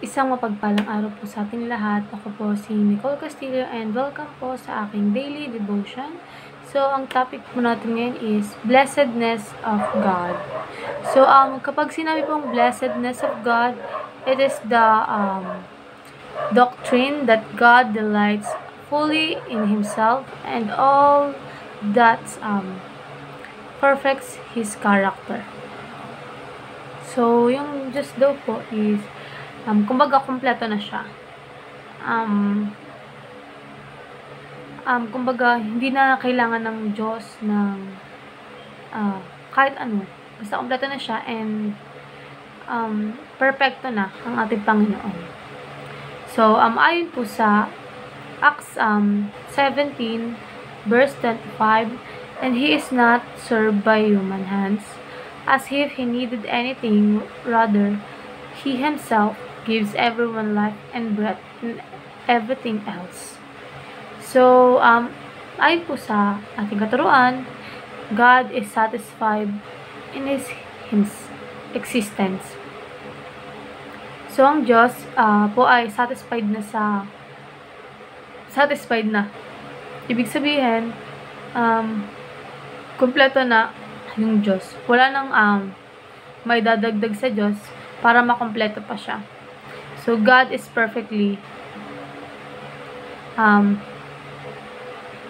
Isang mapagpalang araw po sa ating lahat. Ako po si Nicole Castillo and welcome po sa aking daily devotion. So, ang topic po natin ngayon is blessedness of God. So, kapag sinabi pong blessedness of God, it is the doctrine that God delights fully in Himself and all that perfects His character. So, yung Diyos daw po is kumbaga, kompleto na siya. Kumbaga, hindi na kailangan ng Diyos ng kahit ano. Basta kompleto na siya and perfecto na ang ating Panginoon. So, ayon po sa Acts 17, verse 25, and He is not served by human hands, as if He needed anything, rather, He Himself gives everyone life and breath and everything else. So, ayon po sa ating katuruan, God is satisfied in His existence. So, ang Diyos po ay satisfied na. Ibig sabihin, kumpleto na yung Diyos. Wala nang may dadagdag sa Diyos para makompleto pa siya. So, God is perfectly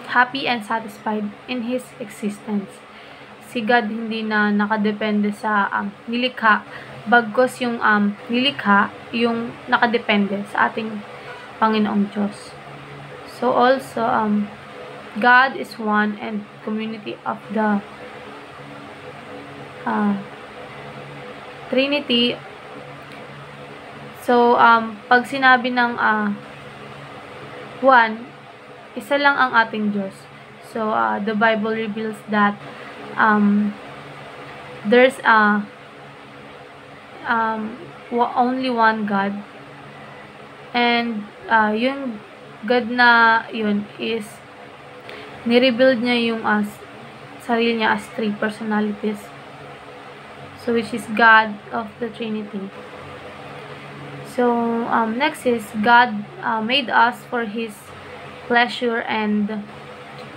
happy and satisfied in His existence. Si God hindi na nakadepende sa nilikha, bagkos yung nilikha yung nakadepende sa ating Panginoong Diyos. So, also, God is one and community of the Trinity. So, pag sinabi ng one, isa lang ang ating Diyos. So, the Bible reveals that there's only one God. And yung God na yun is nirebuild niya yung sarili niya as three personalities. So, which is God of the Trinity. So, next is God made us for His pleasure and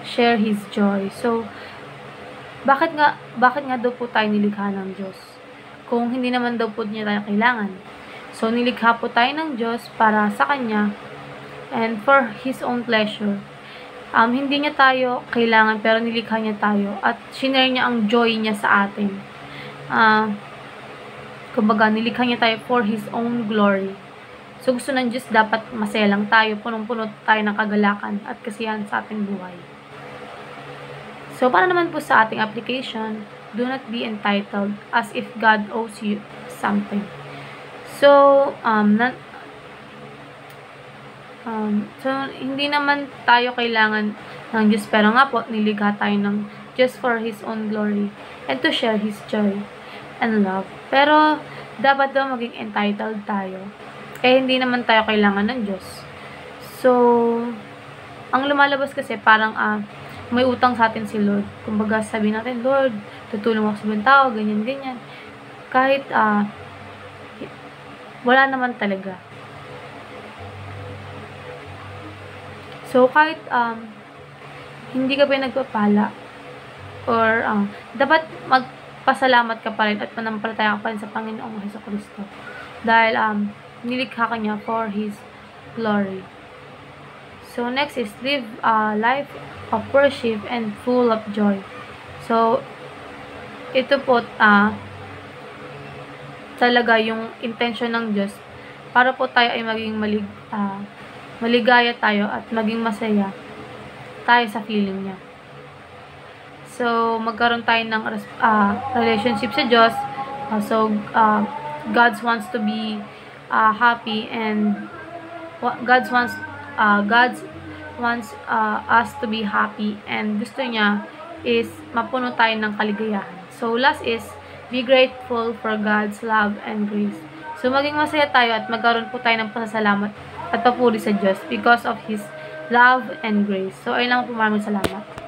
share His joy. So, bakit nga daw po tayo nilikha ng Diyos? Kung hindi naman daw po niya tayo kailangan. So, nilikha po tayo ng Diyos para sa Kanya and for His own pleasure. Hindi niya tayo kailangan pero nilikha niya tayo at shinare niya ang joy niya sa atin. Kumbaga, nilikha niya tayo for His own glory. So, gusto ng Diyos dapat masaya lang tayo, punong-puno tayo ng kagalakan at kasiyahan sa ating buhay. So, para naman po sa ating application, do not be entitled as if God owes you something. So, hindi naman tayo kailangan ng Diyos, pero nga po, nilikha tayo ng Diyos for His own glory and to share His joy and love. Pero, dapat daw maging entitled tayo. Hindi naman tayo kailangan ng Diyos. So, ang lumalabas kasi parang may utang sa atin si Lord. Kumbaga, sabihin natin, Lord, tutulong ako sa ibang tao, ganyan. Kahit, wala naman talaga. So, kahit, hindi ka pa nagpapala, or, dapat magpasalamat ka pa rin at manampalataya ka pa rin sa Panginoong Jesucristo. Dahil, nilikha ka niya for His glory. So, next is live a life of worship and full of joy. So, ito po, talaga yung intention ng Diyos para po tayo ay maging maligaya tayo at maging masaya tayo sa feeling niya. So, magkaroon tayo ng relationship sa Diyos. God wants to be happy and God wants us to be happy and gusto niya is mapuno tayo ng kaligayahan. So, last is be grateful for God's love and grace. So, maging masaya tayo at magkaroon po tayo ng pasasalamat at papuri sa Diyos because of His love and grace. So, ayun lang po, maraming salamat.